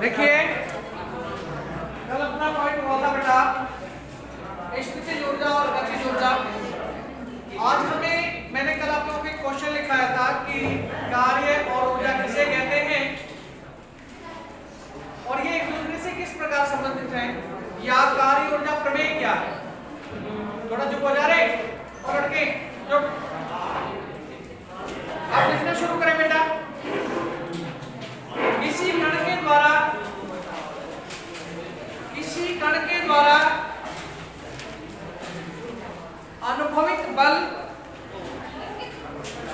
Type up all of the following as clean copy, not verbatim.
देखिए कल अपना पॉइंट हुआ था बेटा स्थितिज ऊर्जा और गतिज ऊर्जा। आज मैंने कल आप लोगों को एक क्वेश्चन लिखाया था कि कार्य और ऊर्जा किसे कहते हैं और ये एक दूसरे से किस प्रकार संबंधित हैं, या कार्य ऊर्जा प्रमेय क्या है। थोड़ा चुप हो जा रहे और लड़के चुप। आप लिखना शुरू करें बेटा। किसी कण के द्वारा अनुभवित बल,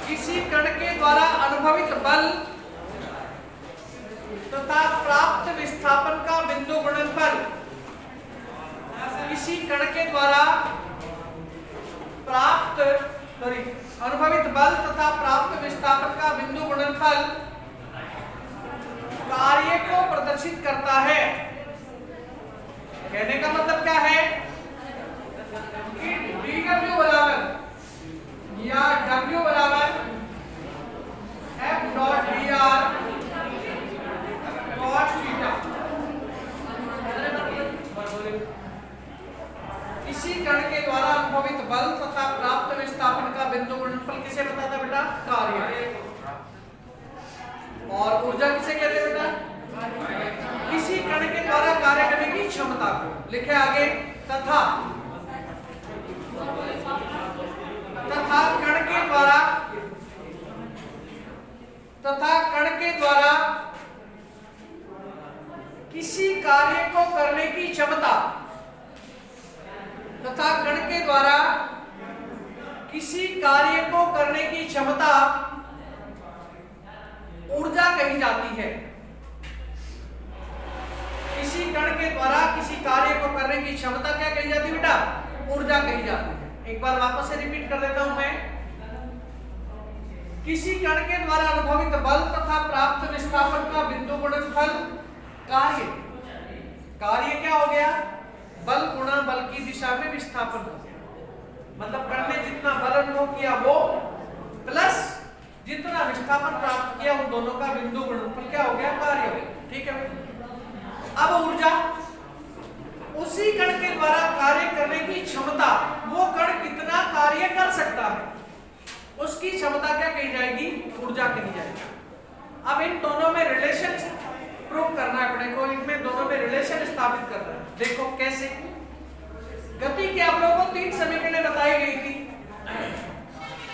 किसी कण के द्वारा अनुभवित बल तथा प्राप्त विस्थापन का बिंदु गुणनफल, किसी कण के द्वारा अनुभवित बल तथा प्राप्त विस्थापन का बिंदु गुणनफल कार्य को प्रदर्शित करता है। कहने का मतलब क्या है कि dw बराबर या w बराबर f dot dr cos theta. इसी कण के द्वारा अनुभवित बल तथा प्राप्त विस्थापन का बिंदु गुणनफल किसे बताता है बेटा? कार्य। और ऊर्जा किसे कहते हैं बेटा? किसी कण के द्वारा कार्य करने की क्षमता को। लिखे आगे तथा कण के द्वारा किसी कार्य को करने की क्षमता, तथा कण के द्वारा किसी कार्य को करने की क्षमता ऊर्जा कही जाती है। किसी कण के द्वारा किसी कार्य को करने की क्षमता क्या कही जाती है बेटा? ऊर्जा कही जाती है। एक बार वापस से रिपीट कर देता हूं मैं। किसी कण के द्वारा अनुभवित बल तथा प्राप्त विस्थापन का बिंदु गुणनफल कार्य। कार्य क्या हो गया? बल गुणा बल की दिशा में विस्थापन हो गया। मतलब कण ने जितना बल अनुभव किया वो प्लस जितना विस्थापन प्राप्त किया उन दोनों का बिंदु गुणनफल क्या हो गया? कार्य हो गया। ठीक है भाई। अब ऊर्जा, उसी कण के द्वारा कार्य करने की क्षमता, वो कण कितना कार्य कर सकता है उसकी क्षमता क्या कही जाएगी? ऊर्जा कही जाएगी। अब इन दोनों में रिलेशन प्रूव करना है अपने को, इनमें दोनों में रिलेशन स्थापित करना है। देखो कैसे। गति के आप लोगों को 3 समीकरणें बताई गई थी।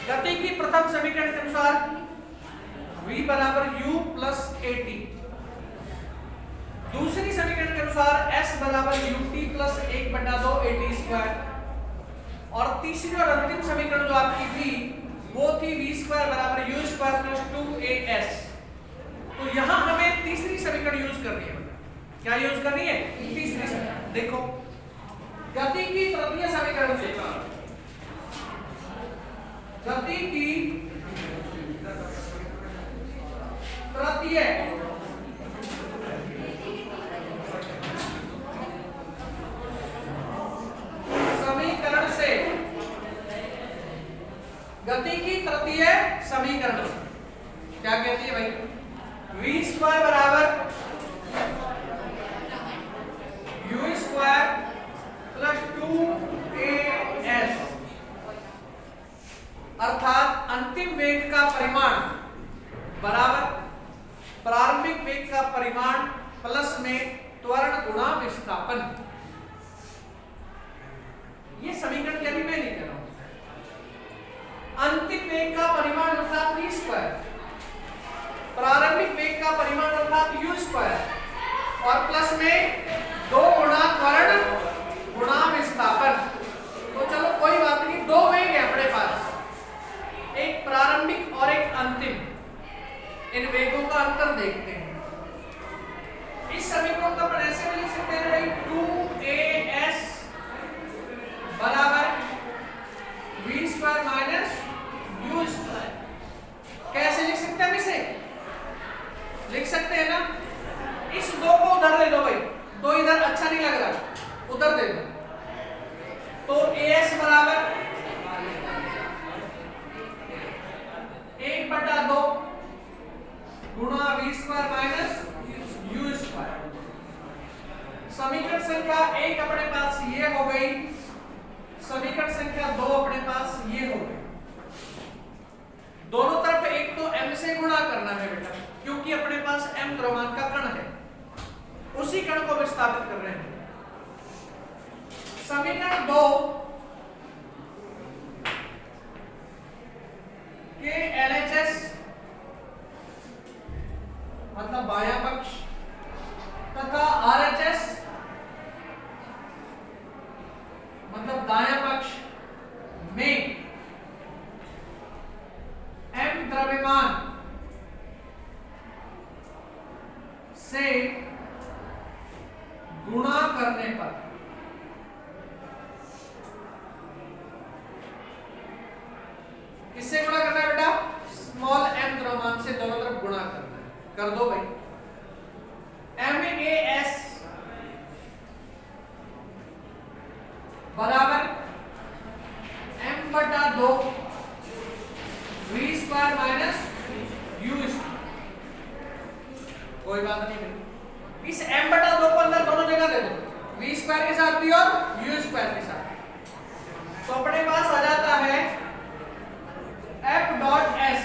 गति की प्रथम समीकरण के अनुसार v बराबर u प्लस at, दूसरी समीकरण के अनुसार s बराबर ut प्लस 1/2 at स्क्वायर, और तीसरी और अंतिम समीकरण जो आपकी थी वो थी v स्क्वायर बराबर u स्क्वायर प्लस 2as। तो यहां हमें तीसरी समीकरण यूज करनी है। क्या यूज करनी है? तीसरी समीकरण। देखो गति की तृतीय समीकरण से, गति की तृतीय समीकरण से, गति की तृतीय समीकरण से क्या कहती है भाई? v स्क्वायर बराबर u स्क्वायर प्लस 2as, अर्थात अंतिम वेग का परिमाण बराबर प्रारंभिक वेग का परिमाण प्लस में त्वरण गुणा विस्थापन। ये समीकरण क्या भी मैं नहीं कर रहा हूं। अंतिम वेग का परिमाण अर्थात v स्क्वायर, प्रारंभिक वेग का परिमाण अर्थात u स्क्वायर, और प्लस में 2 गुणा त्वरण गुणा विस्थापन। तो चलो कोई बात नहीं, 2 वेग है अपने पास, एक प्रारंभिक और एक अंतिम। इन वेगों का अंतर देखते हैं। इस समीकरण को अपन ऐसे भी लिख सकते हैं भाई 2as बराबर v square minus u square. कैसे लिख सकते हैं? हम इसे लिख सकते हैं ना, इस 2 को उधर दे दो भाई, 2 इधर अच्छा नहीं लग रहा, उधर दे दो। तो as बराबर 1/2 गुणा v square minus u square. समीकरण संख्या 1 अपने पास ये हो गई, समीकरण संख्या 2 अपने पास ये हो गई। दोनों तरफ एक तो m से गुणा करना है बेटा, क्योंकि अपने पास m द्रव्यमान का कण है, उसी कण को विस्थापित कर रहे हैं। समीकरण 2 के LHS मतलब बायां पक्ष तथा RHS मतलब दायां पक्ष में m द्रव्यमान से गुणा करने पर किससे गुणा करना है बेटा? स्मॉल m द्रव्यमान से दोनों तरफ गुणा करना है। कर दो भाई। MAS बराबर m/2 v² माइनस u²। कोई बात नहीं भाई, इस m/2 को अंदर दोनों जगह दे दो, v² के साथ भी और u² के साथ। तो अपने पास आ जाता है F.S।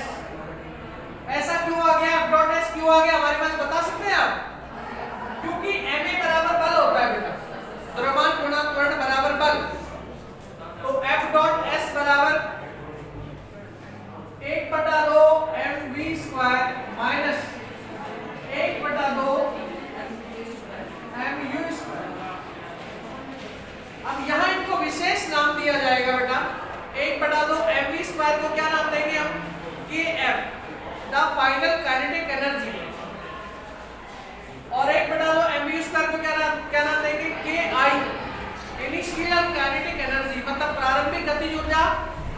ऐसा क्यों आ गया? F.S क्यों आ गया हमारे पास, बता सकते हैं आप? क्योंकि Ma बराबर बल होता है बेटा, द्रव्यमान गुणा त्वरण बराबर बल। तो F.S बराबर 1/2 mv² माइनस 1/2 mu²। अब यहां इनको विशेष नाम दिया जाएगा बेटा। 1/2 mv² को क्या नाम देंगे हम? Kf, the final kinetic energy. और 1/2 mu² को क्या नाम देंगे? Ki, इनिशियल काइनेटिक एनर्जी मतलब प्रारंभिक गतिज ऊर्जा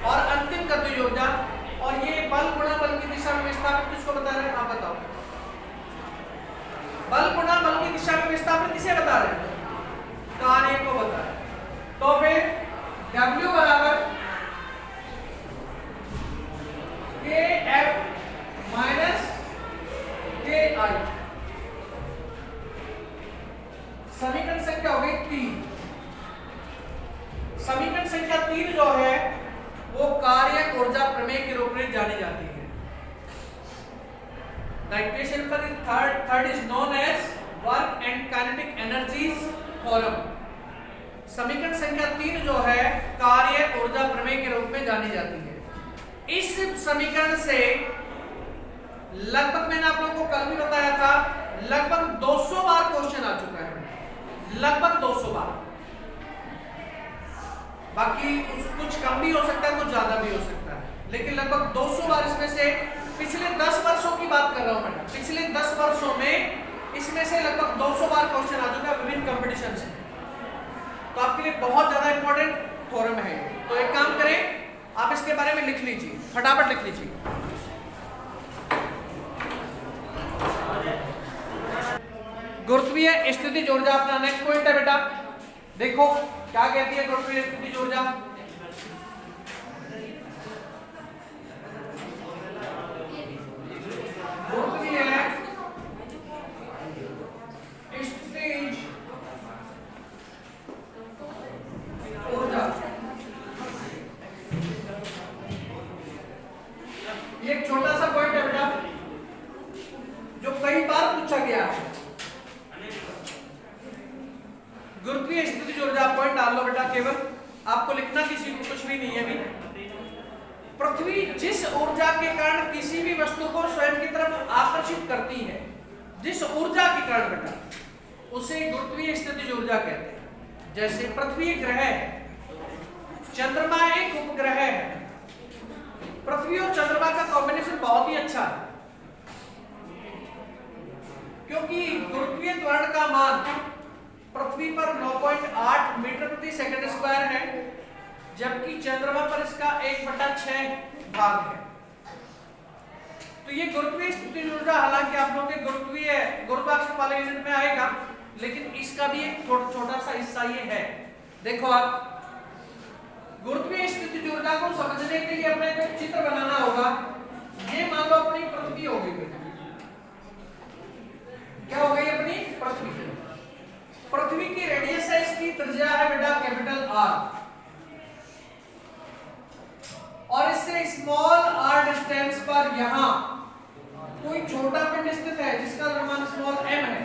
और अंतिम गतिज ऊर्जा। और ये बल गुणा बल की दिशा में विस्थापित किसको बता रहे हैं, आप बताओ? बल गुणा बल की दिशा में विस्थापित किसे बता रहे हैं? कार्य को बता रहे हैं। तो फिर W बराबर Kf माइनस Ki। समीकरण संख्या हो गई 3। समीकरण संख्या 3 जो है वो कार्य ऊर्जा प्रमेय के रूप में जानी जाती है। The equation for the third is known as work and kinetic energies theorem। समीकरण संख्या 3 जो है कार्य ऊर्जा प्रमेय के रूप में जानी जाती है। इस समीकरण से लगभग, मैंने आप लोगों को कल भी बताया था, लगभग 200 बार क्वेश्चन आ चुका है, लगभग 200 बार। बाकी कुछ कम भी हो सकता है, कुछ ज्यादा भी हो सकता है, लेकिन लगभग 200 बार। इसमें से पिछले 10 वर्षों की बात कर रहा हूं मैं, पिछले 10 वर्षों में इसमें से लगभग 200 बार क्वेश्चन आ चुका है विभिन्न कंपटीशन से। तो आपके लिए बहुत ज्यादा इंपॉर्टेंट थ्योरम है। तो एक काम करें, आप इसके बारे में लिख लीजिए, फटाफट लिख लीजिए। गुरुत्वीय स्थितिज ऊर्जा अपना नेक्स्ट पॉइंट है बेटा। देखो क्या कहती है गुरुत्वीय स्थितिज ऊर्जा। गुरुत्वीय स्थितिज ऊर्जा ये एक छोटा सा पॉइंट है बेटा जो कई बार पूछा गया है। गुरुत्वीय स्थितिज ऊर्जा पॉइंट डाल लो बेटा, केवल आपको लिखना किसी को कुछ भी नहीं है अभी। पृथ्वी जिस ऊर्जा के कारण किसी भी वस्तु को स्वयं की तरफ आकर्षित करती है, जिस ऊर्जा के कारण बेटा, उसे गुरुत्वीय स्थितिज ऊर्जा कहते हैं। जैसे पृथ्वी एक ग्रह है, चंद्रमा एक उपग्रह है। पृथ्वी और चंद्रमा का कॉम्बिनेशन बहुत ही अच्छा है, क्योंकि गुरुत्वीय त्वरण का मान पृथ्वी पर 9.8 मीटर प्रति सेकंड स्क्वायर है, जबकि चंद्रमा पर इसका 1/6 भाग है। तो ये गुरुत्वीय स्थितिज ऊर्जा, हालांकि आप लोगों के गुरुत्वीय गुरुत्वाकर्षण वाले यूनिट में आएगा, लेकिन इसका भी एक छोटा सा हिस्सा ये है। देखो आप गुरुत्वीय स्थितिज ऊर्जा को समझने के लिए अपने एक चित्र बनाना होगा। ये मान लो अपनी पृथ्वी हो गई, क्या हो गई अपनी पृथ्वी। पृथ्वी r, और इससे स्मॉल r डिस्टेंस पर यहां कोई छोटा पिंड स्थित है जिसका द्रव्यमान स्मॉल m है,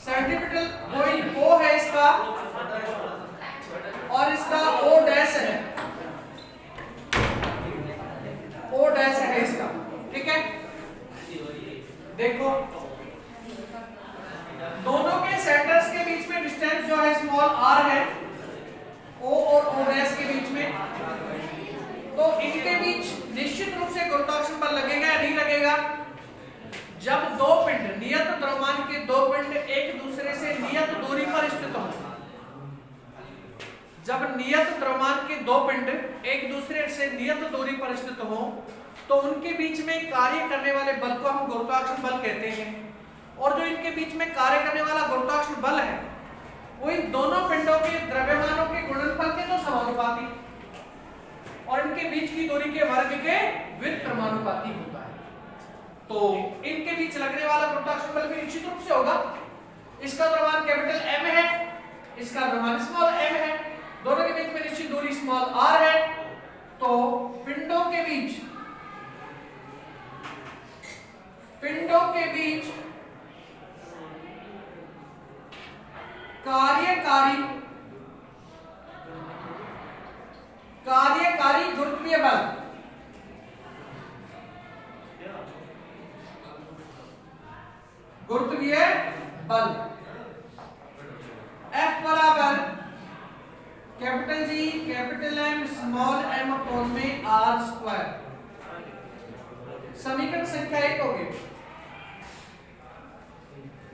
सेंटीमीटर पॉइंट O है इसका और इसका O डैश है, O डैश है इसका, ठीक है। देखो दोनों के सेंटर्स के बीच में डिस्टेंस जो है स्मॉल r है, O और O डैश के बीच में, तो इनके बीच निश्चित रूप से गुरुत्वाकर्षण बल लगेगा या नहीं लगेगा। जब दो पिंड नियत द्रव्यमान के दो पिंड एक दूसरे से नियत दूरी पर स्थित हों, जब नियत द्रव्यमान के दो पिंड एक दूसरे से नियत दूरी पर स्थित हों तो उनके बीच में कार्य करने वाले बल को हम गुरुत्वाकर्षण बल कहते हैं, और जो इनके बीच में कार्य करने वाला गुरुत्वाकर्षण बल है वो इन दोनों पिंडों के द्रव्यमानों के गुणनफल के तो समानुपाती और इनके बीच की दूरी के वर्ग के व्युत्क्रमानुपाती होता है। तो इनके बीच लगने वाला गुरुत्वाकर्षण बल भी निश्चित रूप से होगा। इसका द्रव्यमान कैपिटल M है, इसका द्रव्यमान स्मॉल m है, दोनों के बीच में निश्चित दूरी स्मॉल r है, तो पिंडों के बीच कार्यकारी गुरुत्वीय बल F बराबर capital G capital M small m upon में r स्क्वायर, समीकरण संख्या 1 होगी।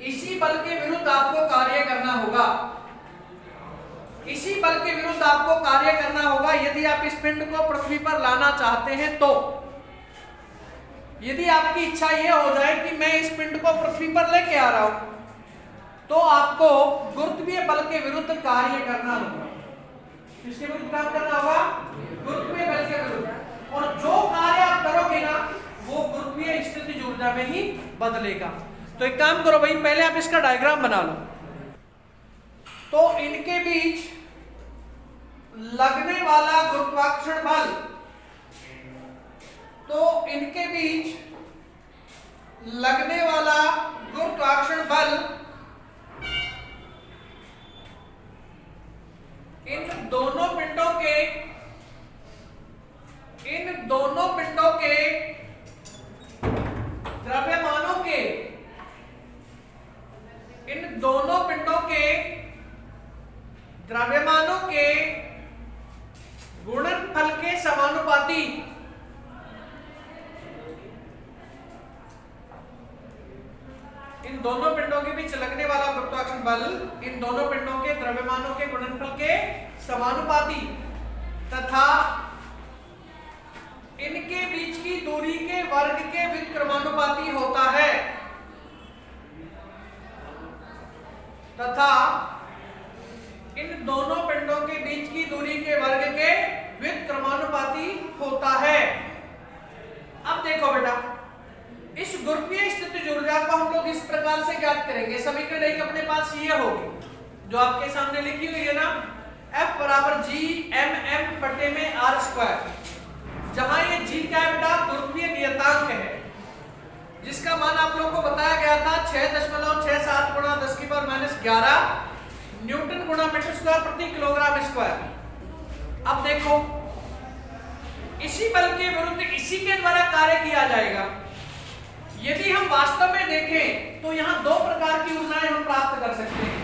इसी बल के विरुद्ध आपको कार्य करना होगा, इसी बल के विरुद्ध आपको कार्य करना होगा यदि आप इस पिंड को पृथ्वी पर लाना चाहते हैं। तो यदि आपकी इच्छा यह हो जाए कि मैं इस पिंड को पृथ्वी पर लेके आ रहा हूं तो आपको गुरुत्वीय बल के विरुद्ध कार्य करना होगा। किसके विरुद्ध काम करना होगा? गुरुत्वीय बल के विरुद्ध, और जो कार्य आप करोगे ना वो गुरुत्वीय स्थितिज ऊर्जा में ही बदलेगा। तो एक काम करो भाई, पहले आप इसका डायग्राम बना लो। तो इनके बीच लगने वाला गुरुत्वाकर्षण बल, तो इनके बीच लगने वाला गुरुत्वाकर्षण बल इन दोनों पिंडों के द्रव्यमानों के, इन दोनों पिंडों के द्रव्यमानों के गुणनफल के समानुपाती इन दोनों पिंडों के बीच लगने वाला गुरुत्वाकर्षण बल इन दोनों पिंडों के द्रव्यमानों के गुणनफल के समानुपाती तथा इनके बीच की दूरी के वर्ग के व्युत्क्रमानुपाती होता है, तथा इन दोनों पिंडों के बीच की दूरी के वर्ग के व्युत्क्रमानुपाती होता है। अब देखो बेटा, इस गुरुत्वीय स्थितिज ऊर्जा को हम लोग इस प्रकार से ज्ञात करेंगे। समीकरण एक अपने पास ये होगी जो आपके सामने लिखी हुई है ना, F बराबर G m m बटे में r स्क्वायर, जहां ये G क्या है बेटा? गुरुत्वीय नियतांक है, जिसका मान आप लोगों को बताया गया था 6.67 गुणा 10⁻11 न्यूटन गुणा मीटर स्क्वायर प्रति किलोग्राम स्क्वायर। अब देखो, इसी बल के विरुद्ध इसी के द्वारा कार्य किया जाएगा। यदि हम वास्तव में देखें तो यहाँ दो प्रकार की ऊर्जाएं हम प्राप्त कर सकते हैं।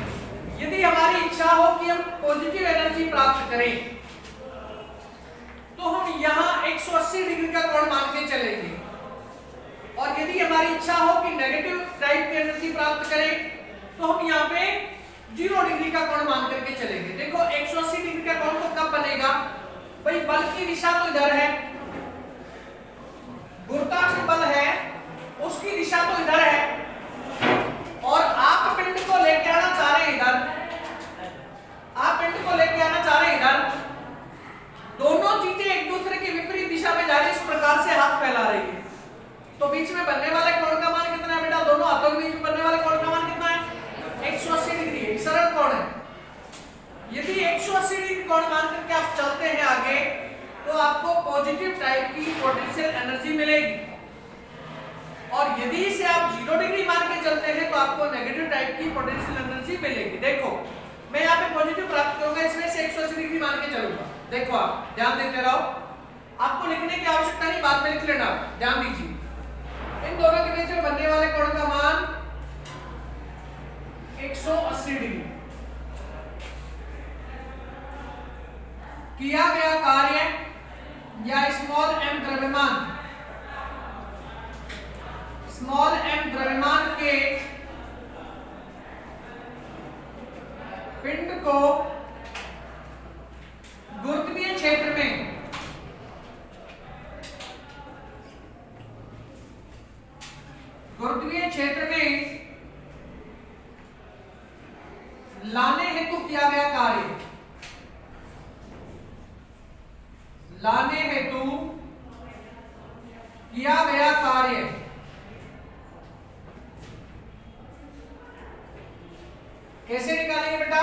यदि हमारी इच्छा हो कि हम पॉजिटिव एनर्जी प्राप्त करें तो हम यहाँ 180 डिग्री का कोण मान के चलेंगे, और यदि हमारी इच्छा हो कि नेगेटिव टाइप की एनर्जी प्राप्त करें तो हम यहाँ पे 0 डिग्री का कोण मान करके चलेंगे। देखो 180 डिग्री का कोण तो कब बनेगा भाई? बल की दिशा तो इधर है, गुरुत्वाकर्षण बल है उसकी दिशा तो इधर है, और आप पिंड को लेके आना चाह रहे हैं इधर, आप पिंड को लेके आना चाह रहे हैं इधर। दोनों चीजें एक दूसरे की विपरीत दिशा में जा रही है, इस प्रकार से हाथ फैला रही है। तो बीच में बनने वाले कोण का मान कितना है बेटा? दोनों हाथों के बीच में बनने वाले कोण का मान कितना है? 180 डिग्री है। सरल कोण है, यदि 180 डिग्री कोण मान करके आप चलते हैं आगे तो आपको पॉजिटिव टाइप की पोटेंशियल एनर्जी मिलेगी, और यदि इसे आप 0 डिग्री मान के चलते हैं तो आपको नेगेटिव टाइप की पोटेंशियल एनर्जी मिलेगी। देखो मैं यहाँ पे पॉजिटिव प्राप्त करूंगा, इसमें से 180 डिग्री मान के चलूंगा। देखो आप ध्यान देते रहो, आपको लिखने की आवश्यकता नहीं, बाद में लिख लेना। ध्यान दीजिए, इन दोनों के बीच में बनने वाले कोण का मान 180 डिग्री। किया गया कार्य या स्मॉल m द्रव्यमान के पिंड को गुरुत्वीय क्षेत्र में लाने हेतु किया गया कार्य, कैसे निकालेंगे बेटा?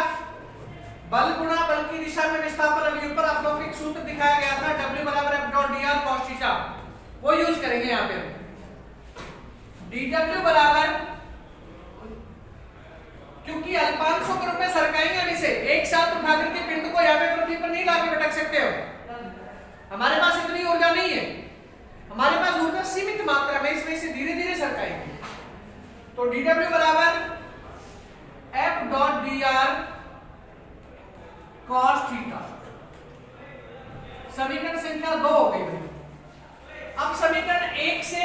बल गुणा बल की दिशा में विस्थापन। अभी ऊपर आप लोगों को एक सूत्र दिखाया गया था, W बराबर F dot dr cos theta, वो यूज करेंगे यहाँ पे। dW बराबर, क्योंकि अल्पांशों के रूप में सरकाएंगे हम इसे, एक साथ उठा करके पिंड को यहाँ पे पृथ्वी पर नहीं लाके पटक सकते हो, हमारे पास इतनी ऊर्जा नहीं है, हमारे पास ऊर्जा सीमित मात्रा में, इसमें से धीरे धीरे सरकाएंगे। तो dW बराबर F dot dr cos theta, समीकरण संख्या 2 हो गई। अब समीकरण 1 से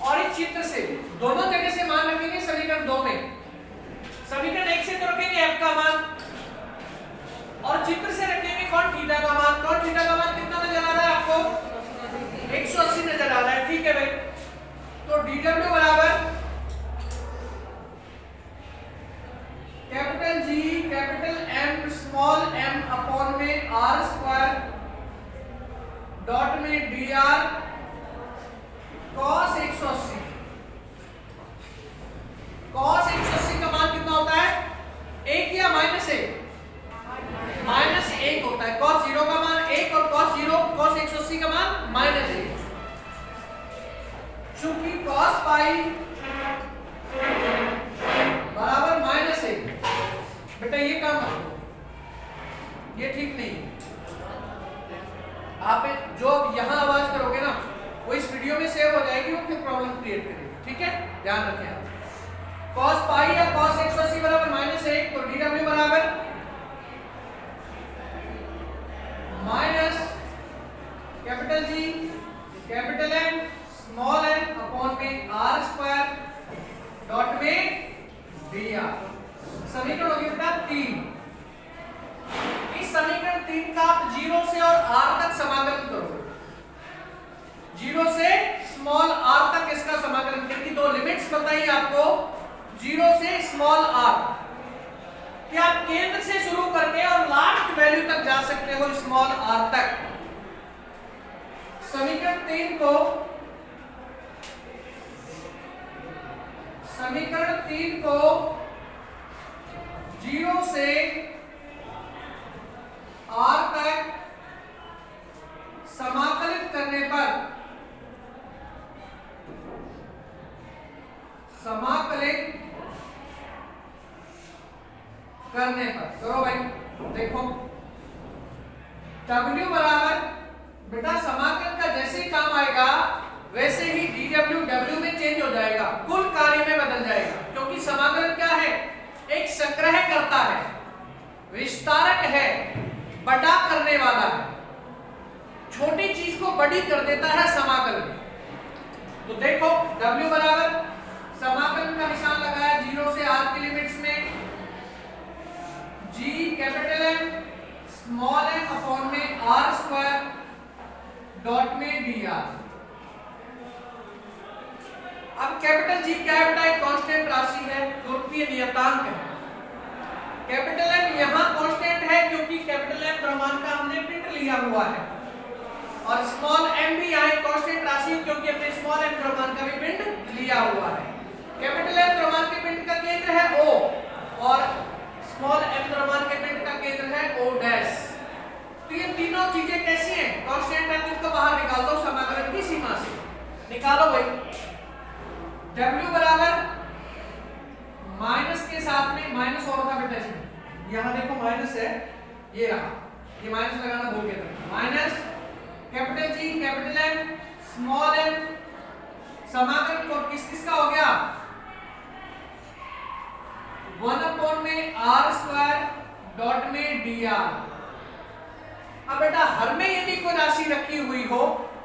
और इस चित्र से दोनों जगह से मान रखेंगे। समीकरण 2 में समीकरण 1 से तो रखेंगे f का मान, और चित्र से रखेंगे कॉन थीटा का मान। कॉन थीटा का मान कितना नजर आ रहा है आपको? 180 नजर आ रहा है, ठीक है भाई। तो dW बराबर capital G capital M small m upon में r स्क्वायर डॉट में dr cos 180। cos 180 का मान कितना होता है? 1 या माइनस 1? माइनस 1 होता है। cos 0 का मान 1 और cos 180 का मान माइनस 1। चूंकि cos पाई बराबर माइनस 1, बेटा ये काम ये ठीक नहीं है। आप जो यहां आवाज करोगे ना वो इस वीडियो में सेव हो जाएगी, वो फिर प्रॉब्लम क्रिएट करेगी, ठीक है? ध्यान रखें आप। cos पाई या cos 180 बराबर माइनस 1, तो dW बराबर minus capital G capital M small m upon में r स्क्वायर डॉट में dr। समीकरण हो गया बेटा 3। इस समीकरण 3 का आप 0 से और r तक समाकलन करो। 0 से स्मॉल r तक इसका समाकलन करके दो लिमिट्स बताइए आपको। 0 से स्मॉल r कि आप केंद्र से शुरू करके और लास्ट वैल्यू तक जा सकते हो स्मॉल r तक। समीकरण 3 को 0 से r तक समाकलित करने पर करो भाई। देखो W बराबर बेटा समाकलन का जैसे ही काम आएगा वैसे ही dW W में चेंज हो जाएगा, कुल कार्य में बदल जाएगा। क्योंकि समाकलन क्या है? एक संग्रह करता है, विस्तारक है, बड़ा करने वाला है, छोटी चीज को बड़ी कर देता है समाकलन। तो देखो W बराबर समाकलन का निशान लगाया 0 से r की लिमिट्स में, G capital M small m upon में r स्क्वायर डॉट में dr। अब कैपिटल G क्या है बेटा? एक कांस्टेंट राशि है, गुरुत्वीय नियतांक है। कैपिटल M यहाँ कांस्टेंट है क्योंकि कैपिटल M द्रव्यमान का हमने पिंड लिया हुआ है, और स्मॉल m भी यहाँ एक कांस्टेंट राशि है क्योंकि हमने स्मॉल m द्रव्यमान का भी पिंड लिया हुआ है। कैपिटल M द्रव्यमान के पिंड का केंद्र है O, और स्मॉल m द्रव्यमान के पिंड का केंद्र है O'। तीनों चीजें कैसी हैं? कांस्टेंट है, तो इनको बाहर निकाल दो समाकलन की सीमा से। निकालो भाई। W बराबर माइनस के साथ में माइनस और था बेटा इसमें, यहां देखो माइनस है, ये रहा, ये माइनस लगाना भूल गए थे। Minus capital G capital M small m, समाकलन को किस किस का हो गया? 1 में r स्क्वायर डॉट में dr। अब बेटा हर में यदि कोई राशि रखी हुई हो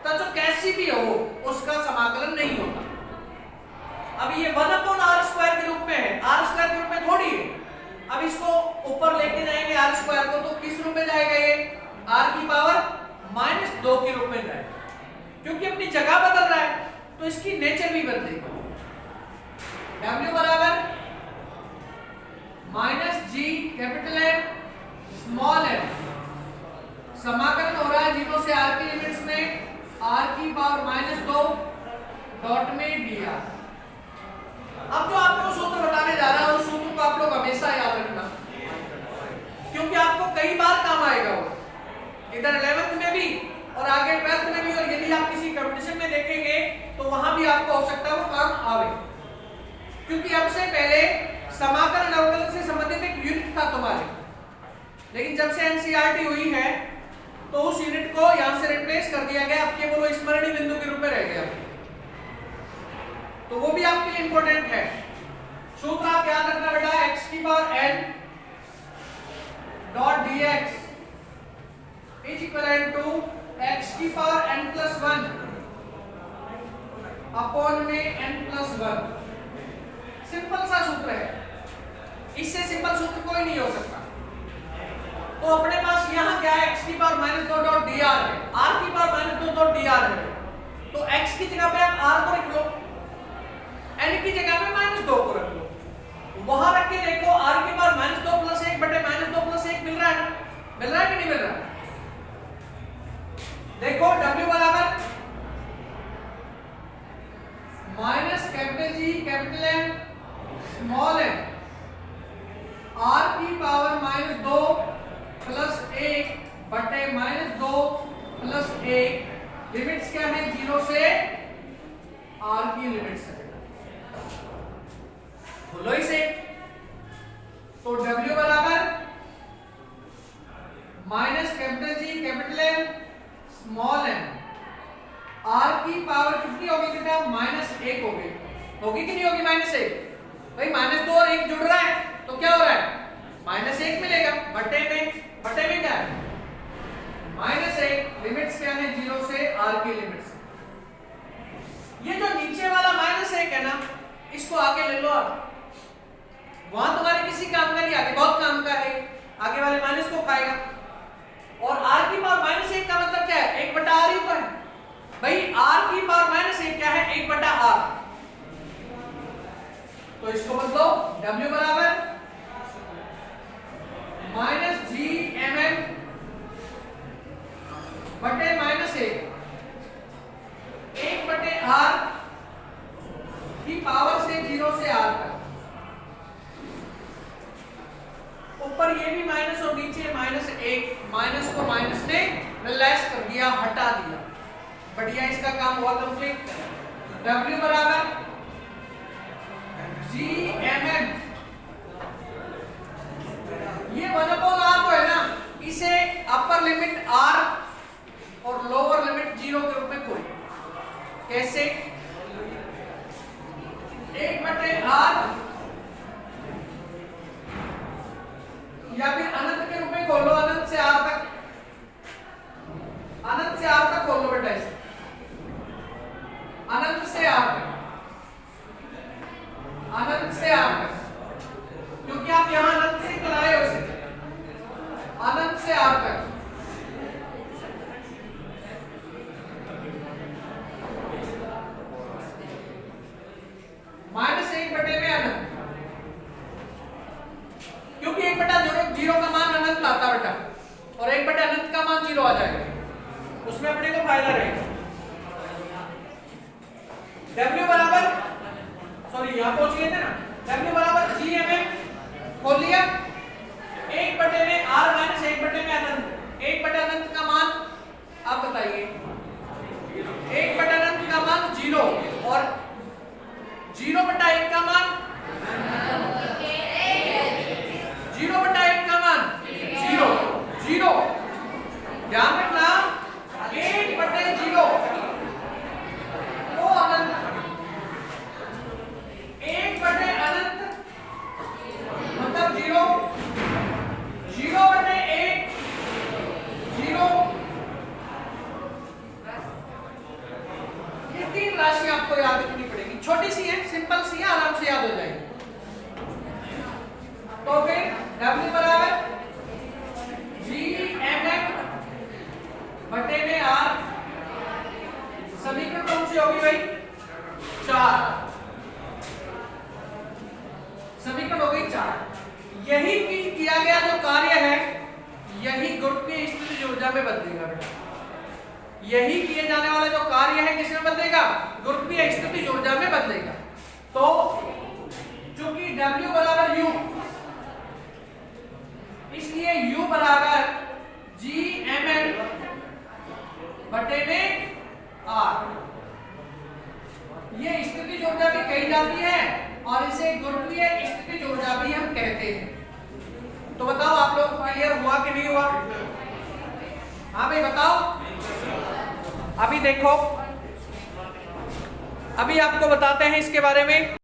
तो जो कैसी भी हो उसका समाकलन नहीं होगा। अब ये 1/r स्क्वायर के रूप में है, r स्क्वायर के रूप में थोड़ी है। अब इसको ऊपर लेके जाएंगे r स्क्वायर को, तो किस रूप में जाएगा? ये r की पावर -2 के रूप में जाएगा, क्योंकि अपनी जगह बदल रहा है तो इसकी नेचर भी बदलेगी। w बराबर -g capital M small m, समाकलन हो रहा है 0 से r की लिमिट्स में r की पावर -2 डॉट में dr। अब जो आपको सूत्र बताने जा रहा है उस सूत्र को आप लोग हमेशा याद रखना, क्योंकि आपको कई बार काम आएगा वो, इधर 11th में भी और आगे 12th में भी, और यदि आप किसी कंपटीशन में देखेंगे तो वहां भी आपको हो सकता है वो काम आवे, क्योंकि अब से पहले समाकलन अवकलन से संबंधित एक यूनिट था तुम्हारे, लेकिन जब से एनसीईआरटी हुई है तो उस यूनिट को यहां से रिप्लेस कर दिया गया, अब केवल स्मरणीय बिंदु के रूप में रह गया, तो वो भी आपके लिए इंपॉर्टेंट है। सूत्र आप याद रखना बेटा, x की power n dot dx is equal to x की पावर n प्लस 1 अपॉन में n प्लस 1। सिंपल सा सूत्र है, इससे सिंपल सूत्र कोई नहीं हो सकता। तो अपने पास यहाँ क्या है? x की पावर -2 डॉट dr है, r की पावर -2 डॉट dr है, तो x की जगह पे आप r को रख लो, n की जगह में -2 को रख लो, वहां रख के देखो r की पावर -2 प्लस 1 बटे -2 प्लस 1 मिल रहा है ना? मिल रहा है कि नहीं मिल रहा? देखो w बराबर minus capital G capital M small m, r की पावर -2 प्लस 1 बटे -2 प्लस 1, लिमिट्स क्या है? 0 से r की लिमिट्स है, बोलो इसे। तो w बराबर minus capital G capital M small m, r की पावर कितनी होगी बेटा? -1 होगी, होगी कि नहीं होगी? -1 भाई, -2 और 1 जुड़ रहा है तो क्या हो रहा है? -1 मिलेगा, बटे में क्या है? -1, लिमिट्स क्या है? 0 से r की लिमिट्स। ये जो नीचे वाला -1 है ना, इसको आगे ले लो आप, वहां तुम्हारे किसी काम का नहीं, आगे बहुत काम का है, आगे वाले माइनस को खाएगा। और r की पावर -1 का मतलब क्या है? 1/r ही तो है भाई, r की पावर -1 क्या है? 1/r, तो इसको बदलो, w बराबर -gmn बटे -1, 1/r की पावर से 0 से r तक, ऊपर ये भी माइनस और नीचे -1, माइनस को माइनस ने रिलैक्स कर दिया, हटा दिया, बढ़िया, इसका काम हुआ कंप्लीट। w बराबर gmn, ये 1/r को है ना, इसे अपर लिमिट r और लोअर लिमिट 0 के रूप में खोलो। कैसे? 1/r या फिर अनंत के रूप में खोलो, अनंत से r तक, अनंत से r तक खोलो बेटा, इसे अनंत से r तक, अनंत से r तक, क्योंकि आप यहां अनंत से कराए हो, उसे अनंत से r तक। -1 बटे में अनंत, क्योंकि 1/0 का मान अनंत लाता बेटा, और 1 अनंत का मान 0 आ जाएगा, उसमें अपने को फायदा रहेगा। w बराबर, सॉरी यहां पहुंच गए थे ना, w बराबर gmn खोल लिया, 1 बटे में r -1 बटे में अनंत, 1 बटे अनंत का मान अब बताइए 1/अनंत का मान 0 और 0/1 का मान 0/1 का मान 0 0। ध्यान रखना 1/0 तो अनंत 1/अनंत मतलब 0 0/1 0। ये 3 राशि आपको याद रखनी पड़ेगी, छोटी सी है, सिंपल सी है, आराम से याद हो जाएगी। तो फिर W बराबर GMM बटे में R। समीकरण कौन सी होगी भाई? 4। समीकरण हो गई 4। यही किया गया जो कार्य है यही गुरुत्वीय स्थितिज ऊर्जा में बदलेगा बेटा। यही किए जाने वाला जो कार्य है किसमें बदलेगा? गुरुत्वीय स्थितिज ऊर्जा में बदलेगा। तो चूंकि W बराबर U, इसलिए U बराबर GML बटे में R। ये स्थितिज ऊर्जा भी कही जाती है और इसे गुरुत्वीय स्थितिज ऊर्जा भी हम कहते हैं। तो बताओ आप लोग क्लियर हुआ कि नहीं हुआ? हाँ भाई बताओ। अभी देखो, अभी आपको बताते हैं इसके बारे में।